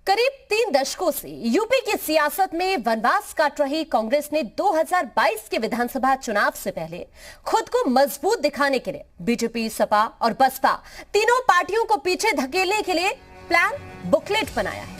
करीब 3 दशकों से यूपी की सियासत में वनवास काट रही कांग्रेस ने 2022 के विधानसभा चुनाव से पहले खुद को मजबूत दिखाने के लिए बीजेपी, सपा और बसपा तीनों पार्टियों को पीछे धकेलने के लिए प्लान बुकलेट बनाया है।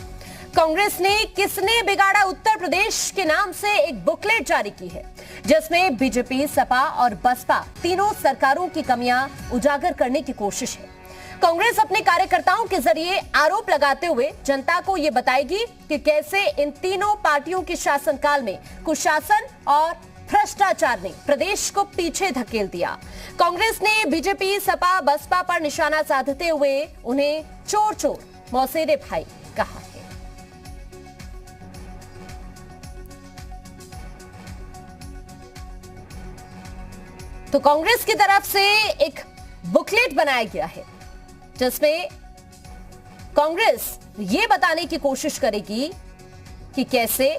कांग्रेस ने किसने बिगाड़ा उत्तर प्रदेश के नाम से एक बुकलेट जारी की है, जिसमें बीजेपी, सपा और बसपा तीनों सरकारों की कमियां उजागर करने की कोशिश है। कांग्रेस अपने कार्यकर्ताओं के जरिए आरोप लगाते हुए जनता को यह बताएगी कि कैसे इन तीनों पार्टियों के शासनकाल में कुशासन और भ्रष्टाचार ने प्रदेश को पीछे धकेल दिया। कांग्रेस ने बीजेपी, सपा, बसपा पर निशाना साधते हुए उन्हें चोर चोर मौसेरे भाई कहा है। तो कांग्रेस की तरफ से एक बुकलेट बनाया गया है, जिसमें कांग्रेस ये बताने की कोशिश करेगी कि कैसे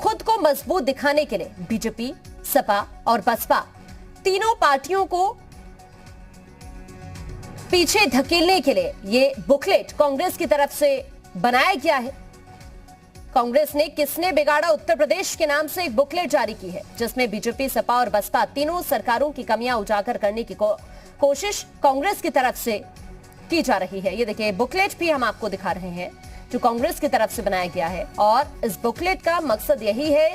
खुद को मजबूत दिखाने के लिए बीजेपी, सपा और बसपा तीनों पार्टियों को पीछे धकेलने के लिए ये बुकलेट कांग्रेस की तरफ से बनाया गया है। कांग्रेस ने किसने बिगाड़ा उत्तर प्रदेश के नाम से एक बुकलेट जारी की है, जिसमें बीजेपी, सपा और बसपा तीनों सरकारों की कमियां उजागर करने की कोशिश कांग्रेस की तरफ से की जा रही है। ये देखिए, बुकलेट भी हम आपको दिखा रहे हैं जो कांग्रेस की तरफ से बनाया गया है, और इस बुकलेट का मकसद यही है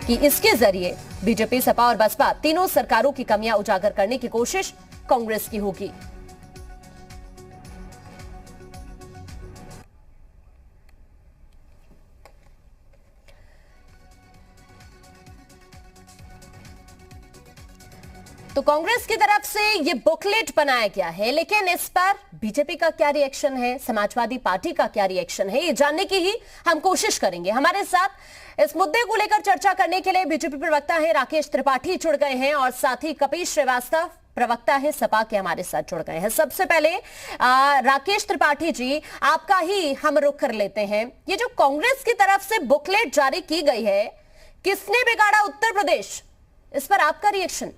कि इसके जरिए बीजेपी, सपा और बसपा तीनों सरकारों की कमियां उजागर करने की कोशिश कांग्रेस की होगी। तो कांग्रेस की तरफ से ये बुकलेट बनाया गया है, लेकिन इस पर बीजेपी का क्या रिएक्शन है, समाजवादी पार्टी का क्या रिएक्शन है, ये जानने की ही हम कोशिश करेंगे। हमारे साथ इस मुद्दे को लेकर चर्चा करने के लिए बीजेपी प्रवक्ता है राकेश त्रिपाठी जुड़ गए हैं, और साथ ही कपिल श्रीवास्तव प्रवक्ता है सपा के हमारे साथ जुड़ गए हैं। सबसे पहले राकेश त्रिपाठी जी, आपका ही हम रुख कर लेते हैं। ये जो कांग्रेस की तरफ से बुकलेट जारी की गई है, किसने बिगाड़ा उत्तर प्रदेश, इस पर आपका रिएक्शन?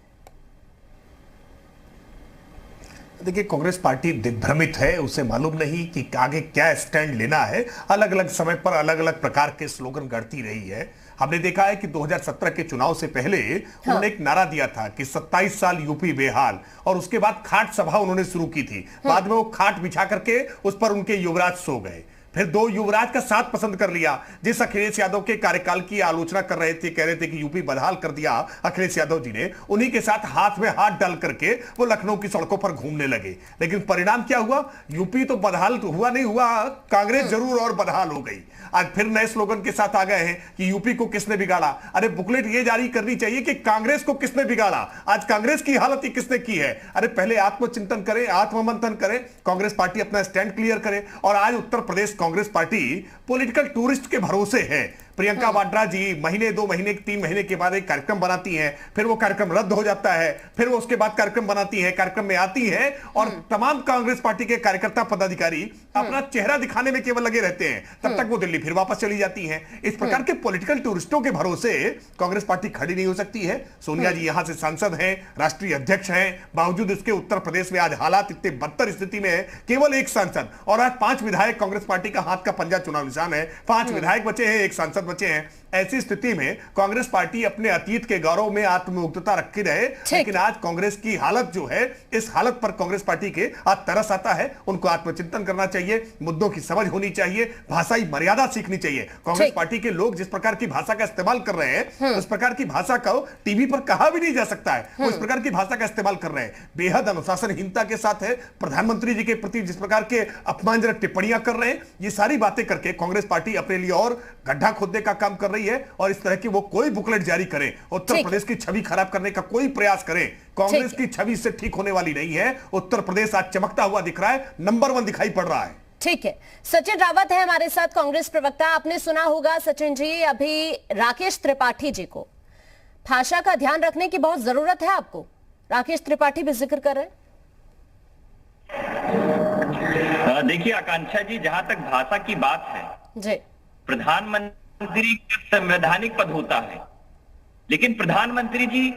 देखिए, कांग्रेस पार्टी दिग्भ्रमित है, उसे मालूम नहीं कि आगे क्या स्टैंड लेना है। अलग अलग समय पर अलग अलग प्रकार के स्लोगन गढ़ती रही है। हमने देखा है कि 2017 के चुनाव से पहले उन्होंने एक नारा दिया था कि 27 साल यूपी बेहाल, और उसके बाद खाट सभा उन्होंने शुरू की थी। बाद में वो खाट बिछा करके उस पर उनके युवराज सो गए, फिर 2 युवराज का साथ पसंद कर लिया। जिस अखिलेश यादव के कार्यकाल की आलोचना कर रहे थे, कह रहे थे कि यूपी बदहाल कर दिया अखिलेश यादव जी ने, उन्हीं के साथ हाथ में हाथ डाल करके वो लखनऊ की सड़कों पर घूमने लगे। लेकिन परिणाम क्या हुआ? यूपी तो बदहाल तो हुआ नहीं हुआ, कांग्रेस जरूर और बदहाल हो गई। आज फिर नए स्लोगन के साथ आ गए हैं कि यूपी को किसने बिगाड़ा। अरे बुकलेट ये जारी करनी चाहिए कि कांग्रेस को किसने बिगाड़ा, आज कांग्रेस की हालत ही किसने की है। अरे पहले आत्मचिंतन करें, आत्ममंथन करें, कांग्रेस पार्टी अपना स्टैंड क्लियर करे। और आज Uttar Pradesh Congress party political tourist के भरोसे है। प्रियंका वाड्रा जी महीने, 2 महीने, 3 महीने के बाद एक कार्यक्रम बनाती हैं, फिर वो कार्यक्रम रद्द हो जाता है, फिर वो उसके बाद कार्यक्रम बनाती है, कार्यक्रम में आती है, और तमाम कांग्रेस पार्टी के कार्यकर्ता, पदाधिकारी अपना चेहरा दिखाने में केवल लगे रहते हैं। तब तक वो दिल्ली फिर वापस चली जाती हैं। इस प्रकार के पॉलिटिकल टूरिस्टों के भरोसे कांग्रेस पार्टी खड़ी नहीं हो सकती है। सोनिया जी यहां से सांसद हैं, राष्ट्रीय अध्यक्ष हैं, बावजूद इसके उत्तर प्रदेश में आज हालात इतने बदतर स्थिति में है। केवल एक सांसद और आज 5 विधायक, कांग्रेस पार्टी का हाथ का पंजा चुनाव निशान है। 5 विधायक बचे हैं, 1 सांसद बचे हैं। ऐसी स्थिति में कांग्रेस पार्टी अपने अतीत के गौरव में आत्ममुग्धता रखी रहे, लेकिन आज कांग्रेस की हालत जो है, इस हालत पर कांग्रेस पार्टी के आज तरस आता है। उनको आत्मचिंतन करना चाहिए, मुद्दों की समझ होनी चाहिए, भाषाई मर्यादा सीखनी चाहिए। कांग्रेस पार्टी के लोग जिस प्रकार की भाषा का इस्तेमाल कर रहे हैं, उस प्रकार की भाषा को टीवी पर कहा भी नहीं जा सकता है। वो इस प्रकार की भाषा का इस्तेमाल कर रहे हैं, बेहद अनुशासनहीनता के साथ है। प्रधानमंत्री जी के प्रति जिस प्रकार के अपमानजनक टिप्पणियां कर रहे हैं, ये सारी बातें करके कांग्रेस पार्टी अपने लिए और गड्ढा खोदने का काम कर रही है। और इस तरह की वो कोई बुकलेट जारी करे, उत्तर प्रदेश की छवि खराब करने का कोई प्रयास करे, कांग्रेस की छवि से ठीक होने वाली नहीं है। उत्तर प्रदेश आज चमकता हुआ दिख रहा है, नंबर 1 दिखाई पड़ रहा है। ठीक है, सचिन रावत है हमारे साथ, कांग्रेस प्रवक्ता। आपने सुना होगा सचिन जी, अभी राकेश त्रिपाठी जी को भाषा का ध्यान रखने की बहुत जरूरत है आपको, राकेश त्रिपाठी भी जिक्र कर रहे हैं। देखिए आकांक्षा जी, जहां तक भाषा की बात है जी, प्रधानमंत्री का संवैधानिक पद होता है, लेकिन प्रधानमंत्री जी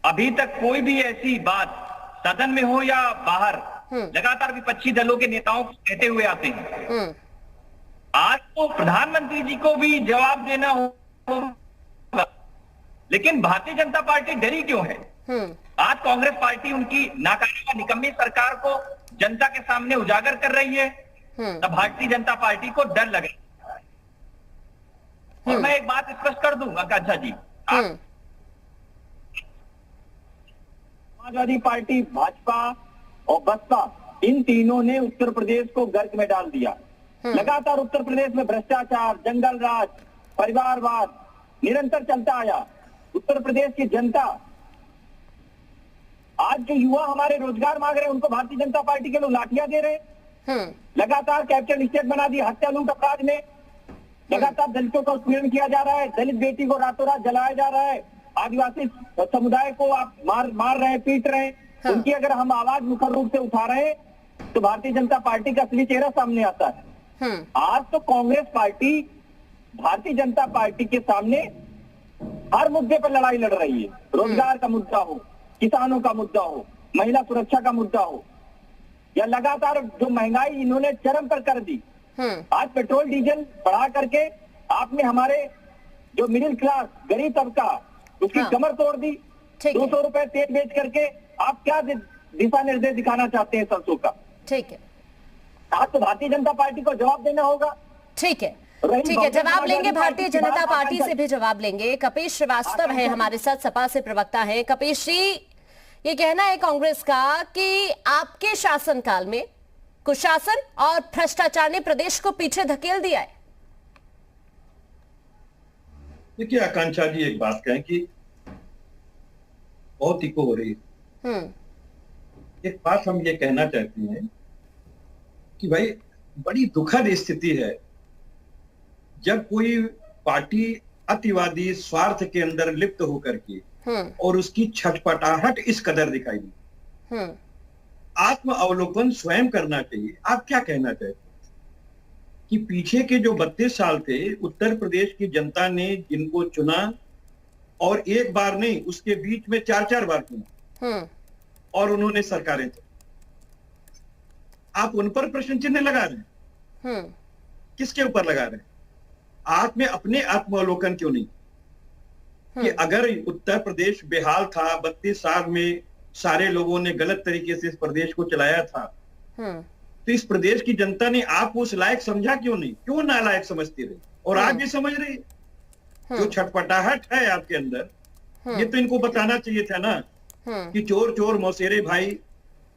अभी तक कोई भी ऐसी बात सदन में हो या बाहर लगातार विपक्षी दलों के नेताओं को कहते हुए आते हैं। आज तो प्रधानमंत्री जी को भी जवाब देना होगा, लेकिन भारतीय जनता पार्टी डरी क्यों है? आज कांग्रेस पार्टी उनकी नाकामी व निकम्मी सरकार को जनता के सामने उजागर कर रही है, तब भारतीय जनता पार्टी को डर लग रहा है। और मैं एक बात स्पष्ट कर दूं आकांक्षा जी, समाजवादी पार्टी, भाजपा और बसपा, इन तीनों ने उत्तर प्रदेश को गर्क में डाल दिया। लगातार उत्तर प्रदेश में भ्रष्टाचार, जंगल राज, परिवारवाद निरंतर चलता आया। उत्तर प्रदेश की जनता, आज जो युवा हमारे रोजगार मांग रहे हैं, उनको भारतीय जनता पार्टी के लोग लाठियां दे रहे हैं। लगातार कैपिटल स्टेट बना दी हत्या लूट अपराध में। लगातार दलितों का उत्पीड़न किया जा रहा है, दलित बेटी को रातों रात जलाया जा रहा है, आदिवासी समुदाय को आप मार रहे हैं, पीट रहे हैं। उनकी अगर हम आवाज मुखर रूप से उठा रहे हैं तो भारतीय जनता पार्टी का असली चेहरा सामने आता है। आज तो कांग्रेस पार्टी भारतीय जनता पार्टी के सामने हर मुद्दे पर लड़ाई लड़ रही है। रोजगार का मुद्दा हो, किसानों का मुद्दा हो, महिला सुरक्षा का मुद्दा हो, या लगातार जो महंगाई इन्होंने चरम पर कर दी। आज पेट्रोल डीजल बढ़ा करके आपने हमारे जो मिडिल क्लास गरीब तबका, उसकी कमर तोड़ दी। 200 रुपए तेल बेच करके आप क्या दिशा निर्देश दिखाना चाहते हैं सरसों का? ठीक है, आज तो भारतीय जनता पार्टी को जवाब देना होगा। ठीक है, ठीक है, जवाब लेंगे, भारतीय जनता पार्टी से भी जवाब लेंगे। कपिश श्रीवास्तव है हमारे साथ, सपा से प्रवक्ता है। कपिश जी, ये कहना है कांग्रेस का कि आपके शासनकाल में कुशासन और भ्रष्टाचार ने प्रदेश को पीछे धकेल दिया है। देखिए आकांक्षा जी, एक बात कहें कि बहुत इको हो रही है। एक बात हम ये कहना चाहते हैं कि भाई बड़ी दुखद स्थिति है जब कोई पार्टी अतिवादी स्वार्थ के अंदर लिप्त होकर के और उसकी छटपटाहट इस कदर दिखाई दी। आत्म अवलोकन स्वयं करना चाहिए। आप क्या कहना चाहते हैं कि पीछे के जो 32 साल थे, उत्तर प्रदेश की जनता ने जिनको चुना, और एक बार नहीं, उसके बीच में 4-4 बार चुना और उन्होंने सरकारें चलाई, आप उन पर प्रश्न चिन्ह लगा रहे हैं? किसके ऊपर लगा रहे हैं? आप में अपने आत्मावलोकन क्यों नहीं कि अगर उत्तर प्रदेश बेहाल था, 32 साल में सारे लोगों ने गलत तरीके से इस प्रदेश को चलाया था, तो इस प्रदेश की जनता ने आपको उस लायक समझा क्यों नहीं? क्यों नालायक समझती रही? और आज भी समझ रही है। जो छटपटाहट है आपके अंदर, ये तो इनको बताना चाहिए था ना कि चोर चोर मौसेरे भाई,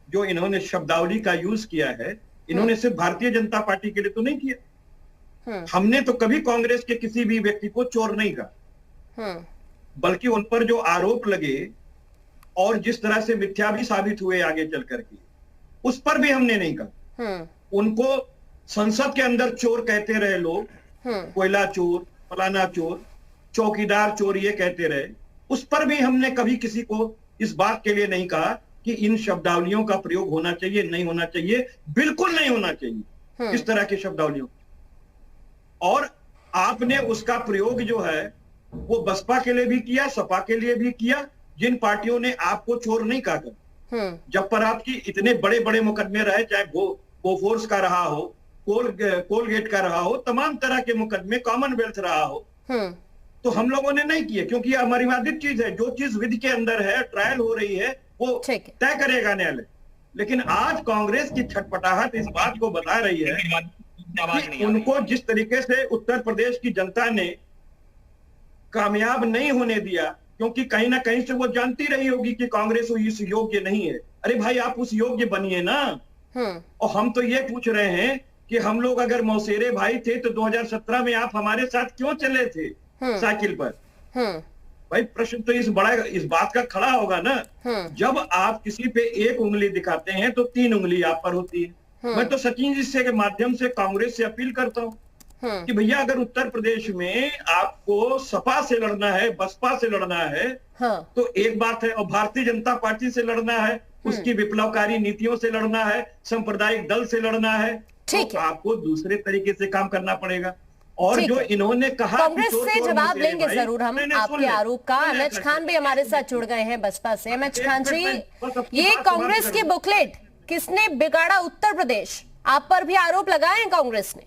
जो इन्होंने शब्दावली का यूज किया है, इन्होंने सिर्फ भारतीय जनता पार्टी के लिए तो नहीं किया। हमने तो कभी कांग्रेस के किसी भी व्यक्ति को चोर नहीं कहा, बल्कि उन पर जो आरोप लगे और जिस तरह से मिथ्या भी साबित हुए आगे चल करके, उस पर भी हमने नहीं कहा। उनको संसद के अंदर चोर कहते रहे लोग, कोयला चोर, फलाना चोर, चौकीदार चोर, ये कहते रहे, उस पर भी हमने कभी किसी को इस बात के लिए नहीं कहा कि इन शब्दावलियों का प्रयोग होना चाहिए, नहीं होना चाहिए, बिल्कुल नहीं होना चाहिए इस तरह की शब्दावलियों। और आपने उसका प्रयोग जो है वो बसपा के लिए भी किया, सपा के लिए भी किया, जिन पार्टियों ने आपको चोर नहीं कहा कर। जब पर आपकी इतने बड़े बड़े मुकदमे रहे, चाहे बोफोर्स का रहा हो, कोलगेट का रहा हो, तमाम तरह के मुकदमे, कॉमनवेल्थ रहा हो, तो हम लोगों ने नहीं किए, क्योंकि यह हमारी वादित चीज है। जो चीज विधि के अंदर है, ट्रायल हो रही है, वो तय करेगा न्यायालय। लेकिन आज कांग्रेस की छटपटाहट इस बात को बता रही है कि उनको जिस तरीके से उत्तर प्रदेश की जनता ने कामयाब नहीं होने दिया, क्योंकि कहीं ना कहीं से वो जानती रही होगी कि कांग्रेस इस योग्य नहीं है। अरे भाई, आप उस योग्य बनिए ना। और हम तो ये पूछ रहे हैं कि हम लोग अगर मौसेरे भाई थे तो 2017 में आप हमारे साथ क्यों चले थे साइकिल पर? भाई प्रश्न तो इस बात का खड़ा होगा ना। जब आप किसी पे एक उंगली दिखाते हैं तो 3 उंगली आप पर होती है। मैं तो सचिन जी से के माध्यम से कांग्रेस से अपील करता हूं कि भैया, अगर उत्तर प्रदेश में आपको सपा से लड़ना है, बसपा से लड़ना है, तो एक बात है, और भारतीय जनता पार्टी से लड़ना है, उसकी विप्लवकारी नीतियों से लड़ना है, सांप्रदायिक दल से लड़ना है, तो आपको दूसरे तरीके से काम करना पड़ेगा। और जो इन्होंने कहा, कांग्रेस से जवाब लेंगे जरूर हम आपके आरोप का। एमएच खान भी हमारे साथ जुड़ गए हैं बसपा से। एमएच खान जी, ये कांग्रेस की बुकलेट किसने बिगाड़ा उत्तर प्रदेश, आप पर भी आरोप लगाए हैं कांग्रेस ने।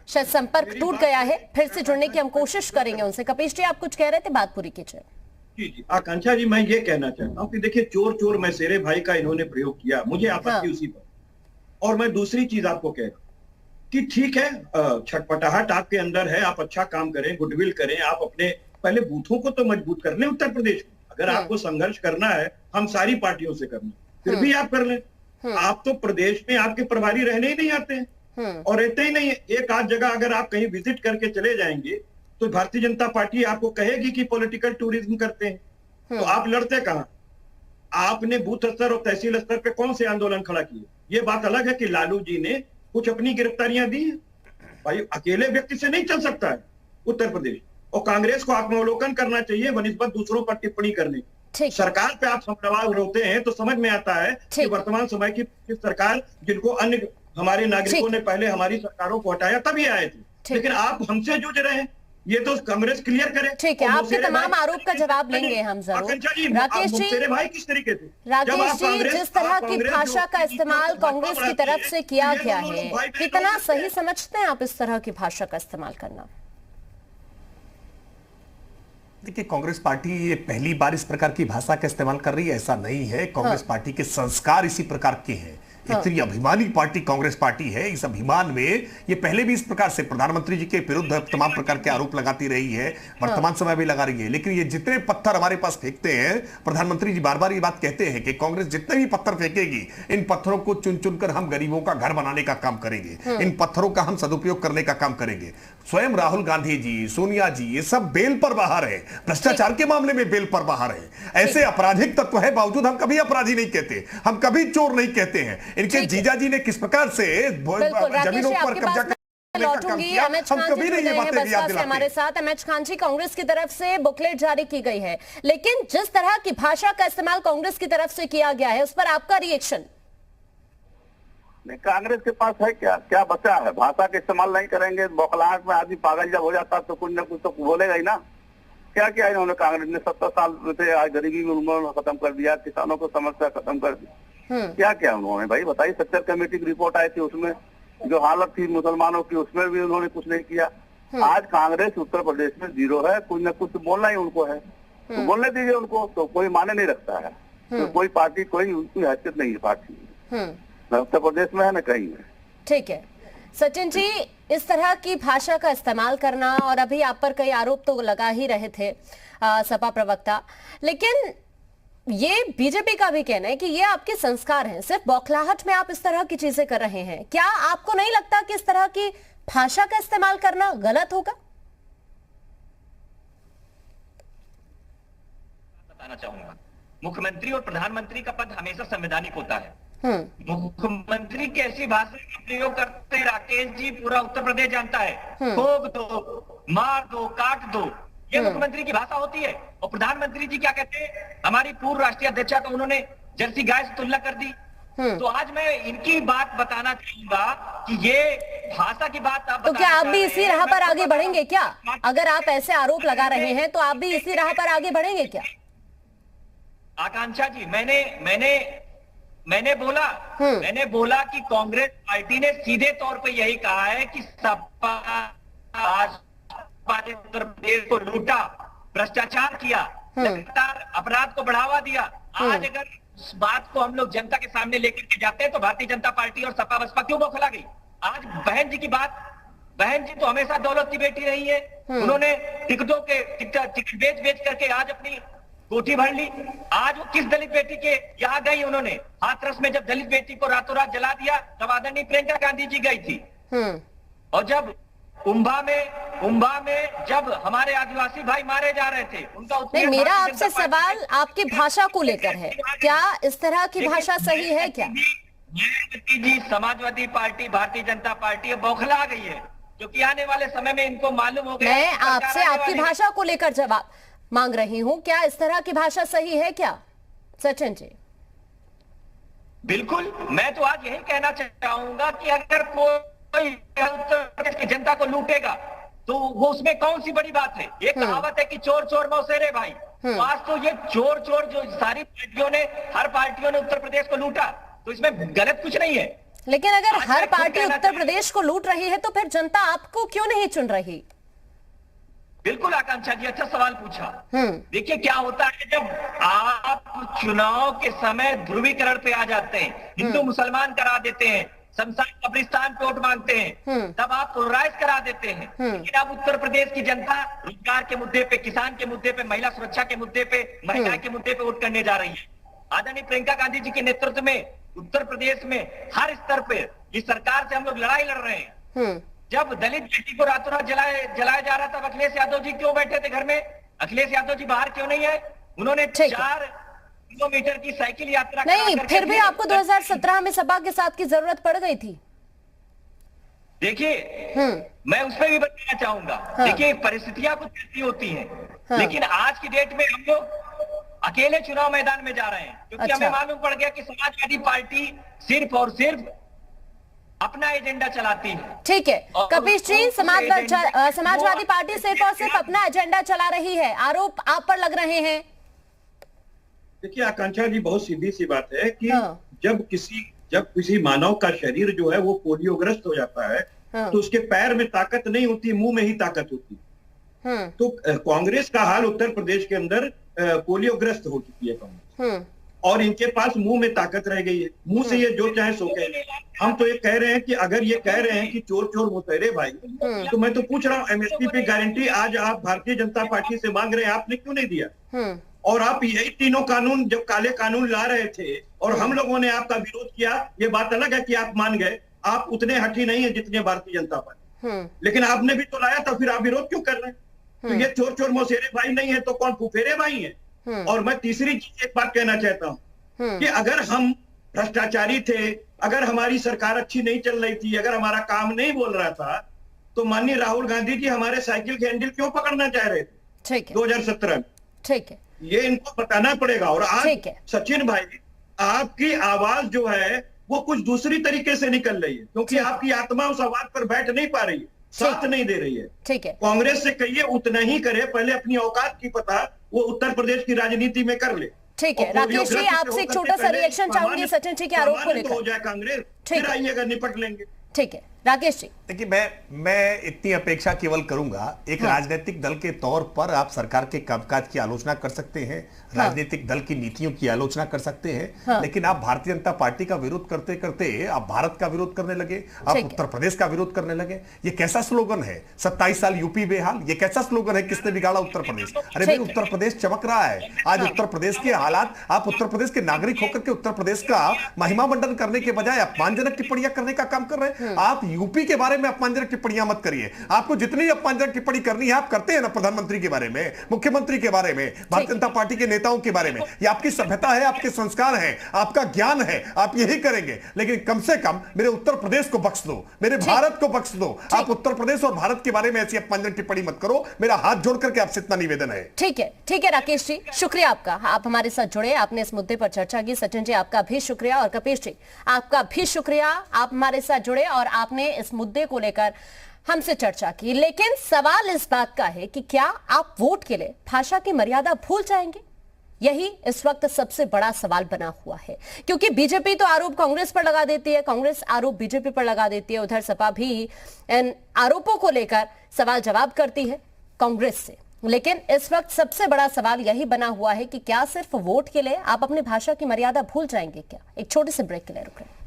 शायद संपर्क टूट गया है, फिर से जुड़ने की हम कोशिश करेंगे उनसे। कपीश जी, आप कुछ कह रहे थे, बात पूरी कीजिए। जी आकांक्षा जी, मैं ये कहना चाहता हूँ कि देखिए, चोर चोर मैसेरे भाई का इन्होंने प्रयोग किया, मुझे आपत्ति उसी पर। और मैं दूसरी चीज आपको कह रहा हूं कि ठीक है, छटपटाहट आपके अंदर है, आप अच्छा काम करें, गुडविल करें, आप अपने पहले बूथों को तो मजबूत कर लें उत्तर प्रदेश को। अगर आपको संघर्ष करना है, हम सारी पार्टियों से करना, फिर भी आप कर लें। आप तो प्रदेश में आपके प्रभारी रहने ही नहीं आते हैं, और रहते ही नहीं है। एक आध जगह अगर आप कहीं विजिट करके चले जाएंगे तो भारतीय जनता पार्टी आपको कहेगी कि पॉलिटिकल टूरिज्म करते हैं, तो आप लड़ते कहां? आपने बूथ स्तर और तहसील स्तर पे कौन से आंदोलन खड़ा किए? ये बात अलग है कि लालू जी ने कुछ अपनी गिरफ्तारियां दी हैं, भाई अकेले व्यक्ति से नहीं चल सकता है उत्तर प्रदेश। और कांग्रेस को आत्मावलोकन करना चाहिए बनिस्बत दूसरों पर टिप्पणी करने। सरकार पे आप सवाल रोते हैं तो समझ में आता है कि वर्तमान समय की सरकार, जिनको अन्य हमारे नागरिकों ने पहले हमारी सरकारों को हटाया तभी आए थे, लेकिन आप हमसे जूझ रहे हैं, ये तो कांग्रेस क्लियर करे। ठीक है, आपके तमाम आरोप का जवाब लेंगे हम जरूर। राकेश जी, मेरे भाई किस तरीके से, राकेश जी, जिस तरह की भाषा का इस्तेमाल कांग्रेस की तरफ से किया गया है, कितना सही समझते हैं आप इस तरह की भाषा का इस्तेमाल करना? देखिए, कांग्रेस पार्टी ये पहली बार इस प्रकार की भाषा का इस्तेमाल कर रही है ऐसा नहीं है। कांग्रेस पार्टी के संस्कार इसी प्रकार के हैं। इतनी अभिमानी पार्टी कांग्रेस पार्टी है, इस अभिमान में ये पहले भी इस प्रकार से प्रधानमंत्री जी के विरुद्ध तमाम प्रकार के आरोप लगाती रही है, वर्तमान समय भी लगा रही है। लेकिन ये जितने पत्थर हमारे पास फेंकते हैं, प्रधानमंत्री जी बार बार ये बात कहते हैं कि कांग्रेस जितने भी पत्थर फेंकेगी, इन पत्थरों को चुन चुनकर हम गरीबों का घर बनाने का काम करेंगे, इन पत्थरों का हम सदुपयोग करने का काम करेंगे। स्वयं राहुल गांधी जी, सोनिया जी, ये सब बेल पर बाहर है, भ्रष्टाचार के मामले में बेल पर बाहर है। ऐसे आपराधिक तत्व है, बावजूद हम कभी अपराधी नहीं कहते, हम कभी चोर नहीं कहते हैं। इनके जीजा जी ने किस प्रकार से जमीनों पर कब्जा लौटूंगी। अमित खान जी जुड़ गए हैं बसपा से हमारे साथ। अमित खान जी, कांग्रेस की तरफ से बुकलेट जारी की गई है, लेकिन जिस तरह की भाषा का इस्तेमाल कांग्रेस की तरफ से किया गया है, उस पर आपका रिएक्शन? नहीं, कांग्रेस के पास है क्या बचा है? भाषा का इस्तेमाल नहीं करेंगे, बौखलाहट में आदमी पागल जब हो जाता तो कुछ न कुछ तो बोलेगा ही ना। क्या किया इन्होंने? कांग्रेस ने 70 साल से आज गरीबी में उन्होंने खत्म कर दिया, किसानों को समस्या खत्म कर दी। क्या क्या उन्होंने? भाई बताइए, सेक्टर कमेटी की रिपोर्ट आई थी, उसमें जो हालत थी मुसलमानों की, उसमें भी उन्होंने कुछ नहीं किया। आज कांग्रेस उत्तर प्रदेश में जीरो है, कुछ न कुछ बोलना ही उनको है, तो बोलने दीजिए उनको, तो कोई माने नहीं रखता है। तो कोई पार्टी, कोई उनकी हैसियत नहीं है पार्टी में, न उत्तर प्रदेश में है न कहीं में। ठीक है सचिन जी, इस तरह की भाषा का इस्तेमाल करना, और अभी आप पर कई आरोप तो लगा ही रहे थे सपा प्रवक्ता, लेकिन ये बीजेपी का भी कहना है कि ये आपके संस्कार हैं, सिर्फ बौखलाहट में आप इस तरह की चीजें कर रहे हैं। क्या आपको नहीं लगता कि इस तरह की भाषा का इस्तेमाल करना गलत होगा? बताना चाहूंगा, मुख्यमंत्री और प्रधानमंत्री का पद हमेशा संवैधानिक होता है। मुख्यमंत्री कैसी भाषा का प्रयोग करते हैं राकेश जी, पूरा उत्तर प्रदेश जानता है। ठोक दो, मार दो, काट दो, ये मुख्यमंत्री की भाषा होती है। और प्रधानमंत्री जी क्या कहते हैं, हमारी पूर्व राष्ट्रीय अध्यक्षा को उन्होंने जर्सी गाय से तुलना कर दी। तो आज मैं इनकी बात बताना चाहूंगा कि ये भाषा की बात आप, तो क्या आप भी इसी राह पर आगे बढ़ेंगे क्या? अगर आप ऐसे आरोप लगा रहे हैं तो आप भी इसी राह पर आगे बढ़ेंगे क्या? आकांक्षा जी, मैंने बोला कि कांग्रेस पार्टी ने सीधे तौर पे यही कहा है कि सपा उत्तर प्रदेश को लूटा, भ्रष्टाचार किया, लगातार अपराध को बढ़ावा दिया। आज अगर इस बात को हम लोग जनता के सामने लेकर के जाते हैं तो भारतीय जनता पार्टी और सपा बसपा क्यों बौखला गई? आज बहन जी की बात, बहन जी तो हमेशा दौलत की बेटी रही है, उन्होंने टिकटों के टिकट बेच करके आज अपनी कोठी भर ली। आज वो किस दलित बेटी के यहाँ गई? उन्होंने हाथरस में जब दलित बेटी को रातों रात जला दिया, तब आदरणीय प्रियंका गांधी जी गई थी। और जब उम्भा में जब हमारे आदिवासी भाई मारे जा रहे थे, उनका नहीं, मेरा आपसे सवाल आपकी भाषा को लेकर है, क्या इस तरह की भाषा सही है क्या? जी, समाजवादी पार्टी, भारतीय जनता पार्टी बौखला गई है, क्योंकि आने वाले समय में इनको मालूम हो गया। मैं आपसे आपकी भाषा को लेकर जवाब मांग रही हूं, क्या इस तरह की भाषा सही है क्या सचिन जी? बिल्कुल, मैं तो आज यही कहना चाहूंगा कि अगर कोई उत्तर प्रदेश की जनता को लूटेगा तो वो उसमें कौन सी बड़ी बात है? एक कहावत है कि चोर चोर मौसेरे भाई, तो आज तो ये चोर चोर जो सारी पार्टियों ने, हर पार्टियों ने उत्तर प्रदेश को लूटा, तो इसमें गलत कुछ नहीं है। लेकिन अगर आज हर मैं खुद पार्टी कहना उत्तर प्रदेश को लूट रही है तो फिर जनता आपको क्यों नहीं चुन रही? बिल्कुल आकांक्षा जी, अच्छा सवाल पूछा। देखिए क्या होता है, जब आप चुनाव के समय ध्रुवीकरण पे आ जाते हैं, हिंदू मुसलमान करा देते हैं, शमशान कब्रिस्तान पे वोट मांगते हैं, तब आप पोलराइज करा देते हैं। लेकिन अब उत्तर प्रदेश की जनता रोजगार के मुद्दे पे, किसान के मुद्दे पे, महिला सुरक्षा के मुद्दे पे, महिला के मुद्दे पे वोट करने जा रही है। आदरणीय प्रियंका गांधी जी के नेतृत्व में उत्तर प्रदेश में हर स्तर पे इस सरकार से हम लोग लड़ाई लड़ रहे हैं। जब दलित बेटी को रातों रात जलाया जा रहा था, अखिलेश यादव जी क्यों बैठे थे घर में? अखिलेश यादव जी बाहर क्यों नहीं है? उन्होंने 4 किलोमीटर की साइकिल यात्रा नहीं, फिर भी आपको 2017 में सपा के साथ की जरूरत पड़ गई थी। देखिए मैं उस पर भी बताना चाहूंगा। देखिए परिस्थितियां कुछ ऐसी होती हैं, लेकिन आज की डेट में हम लोग अकेले चुनाव मैदान में जा रहे हैं, क्योंकि हमें मालूम पड़ गया कि समाजवादी पार्टी सिर्फ और सिर्फ अपना एजेंडा चलाती है। ठीक है कपीश जी, समाजवादी पार्टी सिर्फ और सिर्फ अपना एजेंडा चला रही है, आरोप आप पर लग रहे हैं। देखिए आकांक्षा जी, बहुत सीधी सी बात है कि जब किसी मानव का शरीर जो है वो पोलियोग्रस्त हो जाता है, तो उसके पैर में ताकत नहीं होती, मुंह में ही ताकत होती। तो कांग्रेस का हाल उत्तर प्रदेश के अंदर पोलियोग्रस्त हो चुकी है कांग्रेस, और इनके पास मुंह में ताकत रह गई है, मुंह से ये जो चाहे सो कहे। हम तो ये कह रहे हैं कि अगर ये कह रहे हैं कि चोर चोर मुसहरे भाई, तो मैं तो पूछ रहा हूँ एमएसपी पे गारंटी आज आप भारतीय जनता पार्टी से मांग रहे हैं, आपने क्यों नहीं दिया? और आप यही तीनों कानून, जब काले कानून ला रहे थे और हम लोगों ने आपका विरोध किया, ये बात अलग है कि आप मान गए, आप उतने हठी नहीं है जितने भारतीय जनता पार्टी, लेकिन आपने भी तो लाया था, फिर आप विरोध क्यों कर रहे हैं? तो ये चोर चोर मौसेरे भाई नहीं है तो कौन फुफेरे भाई है? और मैं तीसरी चीज एक बात कहना चाहता हूँ कि अगर हम भ्रष्टाचारी थे, अगर हमारी सरकार अच्छी नहीं चल रही थी, अगर हमारा काम नहीं बोल रहा था, तो माननीय राहुल गांधी जी हमारे साइकिल के हैंडल क्यों पकड़ना चाह रहे थे 2017 में? ठीक है, ये इनको बताना पड़ेगा। और आज सचिन भाई, आपकी आवाज जो है वो कुछ दूसरी तरीके से निकल रही है, क्योंकि आपकी आत्मा उस आवाज पर बैठ नहीं पा रही है, साथ नहीं दे रही है। ठीक है, कांग्रेस से कहिए उतना ही करे, पहले अपनी औकात की पता वो उत्तर प्रदेश की राजनीति में कर ले। ठीक है राकेश जी, आपसे एक छोटा सा रिएक्शन चाहूंगी सचिन जी के आरोप को लेकर। हो जाए कांग्रेस, फिर आइएगा, निपट लेंगे। ठीक है राकेश जी। देखिए मैं इतनी अपेक्षा केवल करूंगा, एक राजनीतिक दल के तौर पर आप सरकार के कामकाज की आलोचना कर सकते हैं, राजनीतिक दल की नीतियों की आलोचना कर सकते हैं, लेकिन आप भारतीय जनता पार्टी का विरोध करते करते आप भारत का विरोध करने लगे, आप उत्तर प्रदेश का विरोध करने लगे। ये कैसा स्लोगन है? 27 साल यूपी बेहाल, ये कैसा स्लोगन है? किसने बिगाड़ा उत्तर प्रदेश? अरे भाई उत्तर प्रदेश चमक रहा है आज। उत्तर प्रदेश के हालात, आप उत्तर प्रदेश के नागरिक होकर के उत्तर प्रदेश का महिमा मंडन करने के बजाय अपमानजनक टिप्पणियां करने का काम कर रहे हैं। आप यूपी के बारे में अपमानजनक टिप्पणियां मत करिए, आपको जितनी अपमानजनक टिप्पणी करनी है आप करते हैं ना, प्रधानमंत्री के बारे में, मुख्यमंत्री के बारे में, भारतीय जनता पार्टी के नेताओं के बारे में। ये आपकी सभ्यता है, आपके संस्कार हैं, आपका ज्ञान है, आप यही करेंगे। लेकिन कम से कम मेरे उत्तर प्रदेश को बख्श दो, मेरे भारत को बख्श दो। आप उत्तर प्रदेश और भारत के बारे में ऐसी अपमानजनक टिप्पणी मत करो, मेरा हाथ जोड़ करके आपसे इतना निवेदन है। ठीक है राकेश जी, शुक्रिया आपका, आप हमारे साथ जुड़े, आपने इस मुद्दे पर चर्चा की। सचिन जी आपका भी शुक्रिया, और कपीश जी आपका भी शुक्रिया, आप हमारे साथ जुड़े और आपने इस मुद्दे को लेकर हमसे चर्चा की। लेकिन सवाल इस बात का है कि क्या आप वोट के लिए भाषा की मर्यादा भूल जाएंगे? यही इस वक्त सबसे बड़ा सवाल बना हुआ है, क्योंकि बीजेपी तो आरोप कांग्रेस पर लगा देती है, कांग्रेस आरोप बीजेपी पर लगा देती है, उधर सपा भी इन आरोपों को लेकर सवाल जवाब करती है कांग्रेस से। लेकिन इस वक्त सबसे बड़ा सवाल यही बना हुआ है कि क्या सिर्फ वोट के लिए आप अपनी भाषा की मर्यादा भूल जाएंगे क्या? एक छोटे से ब्रेक के लिए रुक रहे हैं।